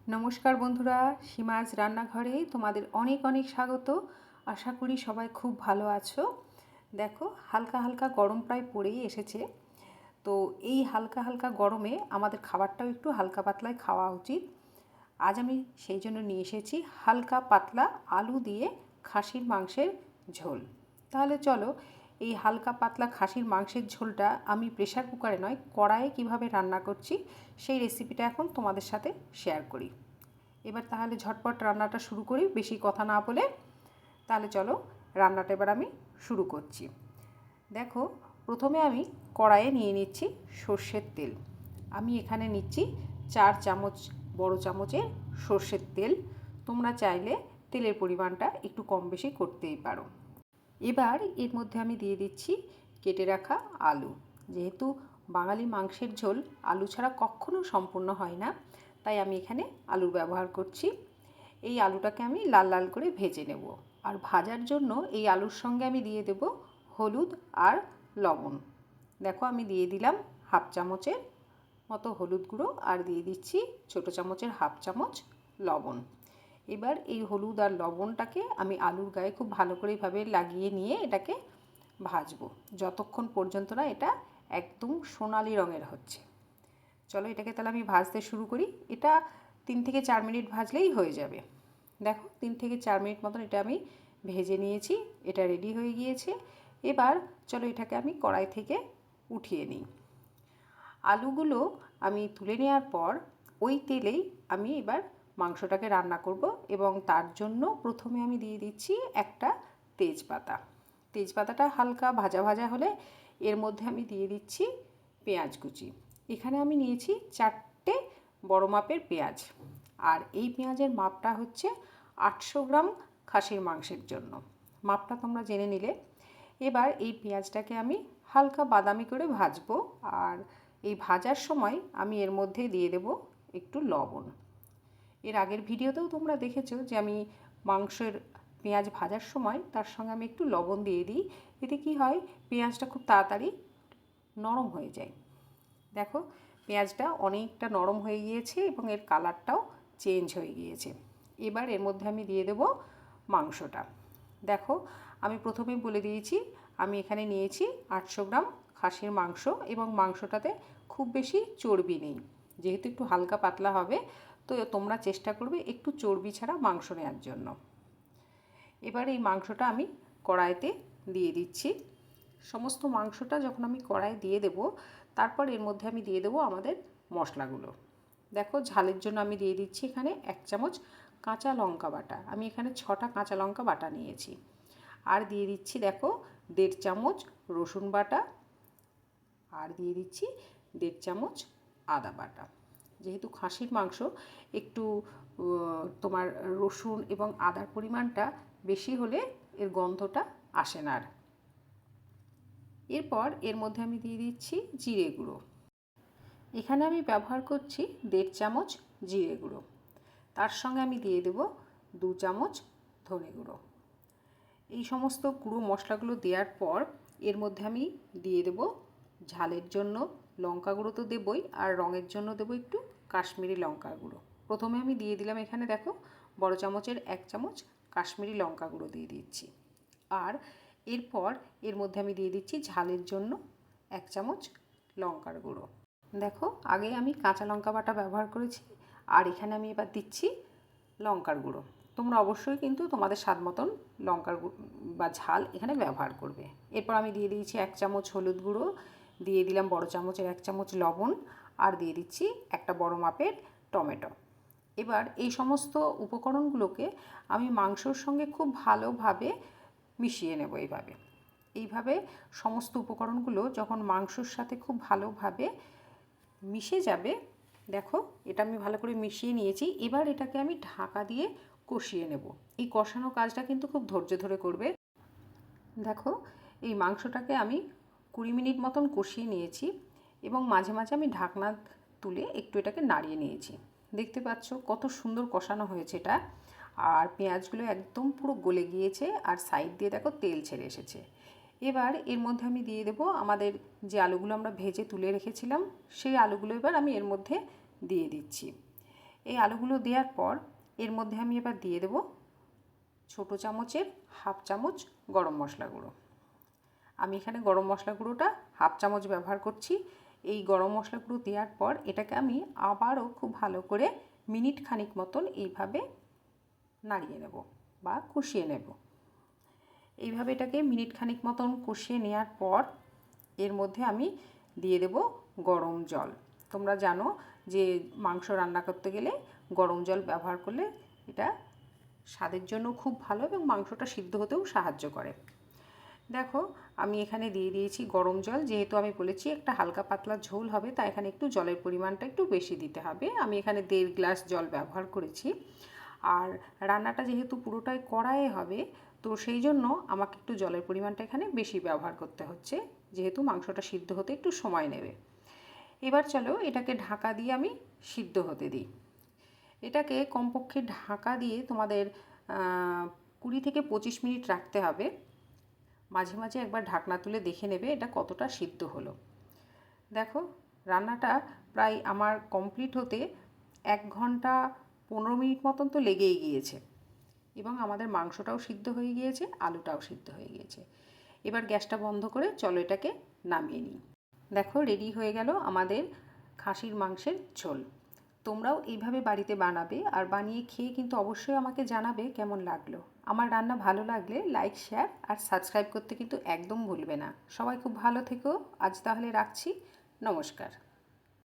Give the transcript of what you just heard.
নমস্কার বন্ধুরা, সীমাজ রান্নাঘরে তোমাদের অনেক অনেক স্বাগত। আশা করি সবাই খুব ভালো আছো। দেখো, হালকা হালকা গরম প্রায় পড়েই এসেছে। তো এই হালকা হালকা গরমে আমাদের খাবারটাও একটু হালকা পাতলায় খাওয়া উচিত। আজ আমি সেই জন্য নিয়ে এসেছি হালকা পাতলা আলু দিয়ে খাসির মাংসের ঝোল। তাহলে চলো, এই হালকা পাতলা খাসির মাংসের ঝোলটা আমি প্রেসার কুকারে নয়, কড়াইয়ে কীভাবে রান্না করছি সেই রেসিপিটা এখন তোমাদের সাথে শেয়ার করি। এবার তাহলে ঝটপট রান্নাটা শুরু করি, বেশি কথা না বলে। তাহলে চলো, রান্নাটা এবার আমি শুরু করছি। দেখো, প্রথমে আমি কড়াইয়ে নিয়ে নিচ্ছি সর্ষের তেল। আমি এখানে নিচ্ছি 4 চামচ বড় চামচের সর্ষের তেল। তোমরা চাইলে তেলের পরিমাণটা একটু কম বেশি করতেই পারো। এবার এর মধ্যে আমি দিয়ে দিচ্ছি কেটে রাখা আলু। যেহেতু বাঙালি মাংসের ঝোল আলু ছাড়া কখনো সম্পূর্ণ হয় না, তাই আমি এখানে আলুর ব্যবহার করছি। এই আলুটাকে আমি লাল লাল করে ভেজে নেব। আর ভাজার জন্য এই আলুর সঙ্গে আমি দিয়ে দেব হলুদ আর লবণ। দেখো, আমি দিয়ে দিলাম হাফ চামচের মতো হলুদ গুঁড়ো আর দিয়ে দিচ্ছি ছোটো চামচের হাফ চামচ লবণ। এবার এই হলুদ আর লবণটাকে আমি আলুর গায়ে খুব ভালো করে এইভাবে লাগিয়ে নিয়ে এটাকে ভাজবো, যতক্ষণ পর্যন্ত না এটা একদম সোনালি রঙের হচ্ছে। চলো, এটাকে তাহলে আমি ভাজতে শুরু করি। এটা 3 থেকে 4 মিনিট ভাজলেই হয়ে যাবে। দেখো, 3 থেকে 4 মিনিট মতন এটা আমি ভেজে নিয়েছি। এটা রেডি হয়ে গিয়েছে। এবার চলো, এটাকে আমি কড়াই থেকে উঠিয়ে নিই। আলুগুলো আমি তুলে নেওয়ার পর ওই তেলেই আমি এবার মাংসটাকে রান্না করব, এবং তার জন্য প্রথমে আমি দিয়ে দিচ্ছি একটা তেজপাতা। তেজপাতাটা হালকা ভাজা ভাজা হলে এর মধ্যে আমি দিয়ে দিচ্ছি পেঁয়াজ কুচি। এখানে আমি নিয়েছি 4টে বড় মাপের পেঁয়াজ, আর এই পেঁয়াজের মাপটা হচ্ছে 800 গ্রাম খাসির মাংসের জন্য। মাপটা তোমরা জেনে নিলে। এবার এই পেঁয়াজটাকে আমি হালকা বাদামি করে ভাজবো, আর এই ভাজার সময় আমি এর মধ্যে দিয়ে দেব একটু লবণ। এর আগের ভিডিওতেও তোমরা দেখেছো যে আমি মাংসের পেঁয়াজ ভাজার সময় তার সঙ্গে আমি একটু লবণ দিয়ে দিই। এতে কি হয়, পেঁয়াজটা খুব তাড়াতাড়ি নরম হয়ে যায়। দেখো, পেঁয়াজটা অনেকটা নরম হয়ে গিয়েছে এবং এর কালারটাও চেঞ্জ হয়ে গিয়েছে। এবার এর মধ্যে আমি দিয়ে দেব মাংসটা। দেখো, আমি প্রথমেই বলে দিয়েছি আমি এখানে নিয়েছি 800 গ্রাম খাসির মাংস, এবং মাংসটাতে খুব বেশি চর্বি নেই। যেহেতু একটু হালকা পাতলা হবে, তো তোমরা চেষ্টা করবে একটু চর্বি ছাড়া মাংস নেওয়ার জন্য। এবার এই মাংসটা আমি কড়াইতে দিয়ে দিচ্ছি। সমস্ত মাংসটা যখন আমি কড়াইয়ে দিয়ে দেব, তারপর এর মধ্যে আমি দিয়ে দেবো আমাদের মশলাগুলো। দেখো, ঝালের জন্য আমি দিয়ে দিচ্ছি এখানে 1 চামচ কাঁচা লঙ্কা বাটা। আমি এখানে 6টা কাঁচা লঙ্কা বাটা নিয়েছি। আর দিয়ে দিচ্ছি দেখো 1.5 চামচ রসুন বাটা, আর দিয়ে দিচ্ছি 1.5 চামচ আদা বাটা। যেহেতু খাসির মাংস, একটু তোমার রসুন এবং আদার পরিমাণটা বেশি হলে এর গন্ধটা আসে না। আর এরপর এর মধ্যে আমি দিয়ে দিচ্ছি জিরে গুঁড়ো। এখানে আমি ব্যবহার করছি 1.5 চামচ জিরে গুঁড়ো। তার সঙ্গে আমি দিয়ে দেব 2 চামচ ধনে গুঁড়ো। এই সমস্ত গুঁড়ো মশলাগুলো দেওয়ার পর এর মধ্যে আমি দিয়ে দেব ঝালের জন্য লঙ্কা গুঁড়ো তো দেবই, আর রঙের জন্য দেবো একটু কাশ্মীরি লঙ্কা গুঁড়ো। প্রথমে আমি দিয়ে দিলাম এখানে দেখো বড় চামচের 1 চামচ কাশ্মীরি লঙ্কা গুঁড়ো দিয়ে দিচ্ছি। আর এরপর এর মধ্যে আমি দিয়ে দিচ্ছি ঝালের জন্য 1 চামচ লঙ্কার গুঁড়ো। দেখো, আগে আমি কাঁচা লঙ্কা বাটা ব্যবহার করেছি, আর এখানে আমি এবার দিচ্ছি লঙ্কার গুঁড়ো। তোমরা অবশ্যই কিন্তু তোমাদের স্বাদ মতন লঙ্কার বা ঝাল এখানে ব্যবহার করবে। এরপর আমি দিয়ে দিয়েছি 1 চামচ হলুদ গুঁড়ো, দিয়ে দিলাম বড় চামচের 1 চামচ লবণ, আর দিয়ে দিচ্ছি একটা বড় মাপের টমেটো। এবার এই সমস্ত উপকরণগুলোকে আমি মাংসর সঙ্গে খুব ভালোভাবে মিশিয়ে নেব। এইভাবে সমস্ত উপকরণগুলো যখন মাংসর সাথে খুব ভালোভাবে মিশে যাবে, দেখো এটা আমি ভালো করে মিশিয়ে নিয়েছি। এবার এটাকে আমি ঢাকা দিয়ে কষিয়ে নেব। এই কষানো কাজটা কিন্তু খুব ধৈর্য ধরে করবে। দেখো, এই মাংসটাকে আমি 20 মিনিট মতন কষিয়ে নিয়েছি, এবং মাঝে মাঝে আমি ঢাকনা তুলে একটু এটাকে নাড়িয়ে নিয়েছি। দেখতে পাচ্ছ কত সুন্দর কষানো হয়েছে এটা, আর পেঁয়াজগুলো একদম পুরো গলে গিয়েছে, আর সাইড দিয়ে দেখো তেল ছেড়ে এসেছে। এবার এর মধ্যে আমি দিয়ে দেবো আমাদের যে আলুগুলো আমরা ভেজে তুলে রেখেছিলাম, সেই আলুগুলো এবার আমি এর মধ্যে দিয়ে দিচ্ছি। এই আলুগুলো দেওয়ার পর এর মধ্যে আমি এবার দিয়ে দেব ছোটো চামচের হাফ চামচ গরম মশলা গুঁড়ো। আমি এখানে গরম মশলা গুঁড়োটা হাফ চামচ ব্যবহার করছি। এই গরম মশলা গুঁড়ো দেওয়ার পর এটাকে আমি আবারও খুব ভালো করে মিনিট খানিক মতন এইভাবে নাড়িয়ে নেব বা কষিয়ে নেব। এইভাবে এটাকে মিনিট খানিক মতন কষিয়ে নেওয়ার পর এর মধ্যে আমি দিয়ে দেব গরম জল। তোমরা জানো যে মাংস রান্না করতে গেলে গরম জল ব্যবহার করলে এটা স্বাদের জন্য খুব ভালো এবং মাংসটা সিদ্ধ হতেও সাহায্য করে। দেখো আমি এখানে দিয়ে দিয়েছি গরম জল। যেহেতু আমি বলেছি একটা হালকা পাতলা ঝোল হবে, তাই এখানে একটু জলের পরিমাণটা একটু বেশি দিতে হবে। আমি এখানে 1.5 গ্লাস জল ব্যবহার করেছি। আর রান্নাটা যেহেতু পুরোটাই কড়াইয়ে হবে, তো সেই জন্য আমাকে একটু জলের পরিমাণটা এখানে বেশি ব্যবহার করতে হচ্ছে, যেহেতু মাংসটা সিদ্ধ হতে একটু সময় নেবে। এবার চলো এটাকে ঢাকা দিয়ে আমি সিদ্ধ হতে দিই। এটাকে কমপক্ষে ঢাকা দিয়ে তোমাদের 20 থেকে 25 মিনিট রাখতে হবে। মাঝে মাঝে একবার ঢাকনা তুলে দেখে নেবে এটা কতটা সিদ্ধ হলো। দেখো রান্নাটা প্রায় আমার কমপ্লিট হতে 1 ঘন্টা 15 মিনিট মতন তো লেগেই গিয়েছে এবং আমাদের মাংসটাও সিদ্ধ হয়ে গিয়েছে, আলুটাও সিদ্ধ হয়ে গিয়েছে। এবার গ্যাসটা বন্ধ করে চলো এটাকে নামিয়ে নিই। দেখো রেডি হয়ে গেল আমাদের খাসির মাংসের ঝোল। তোমরাও এইভাবে বাড়িতে বানাবে আর বানিয়ে খেয়ে কিন্তু অবশ্যই আমাকে জানাবে কেমন লাগলো। আমার রান্না ভালো লাগলে লাইক, শেয়ার আর সাবস্ক্রাইব করতে কিন্তু একদম ভুলবে না। সবাই খুব ভালো থেকো। আজ তাহলে রাখছি। নমস্কার।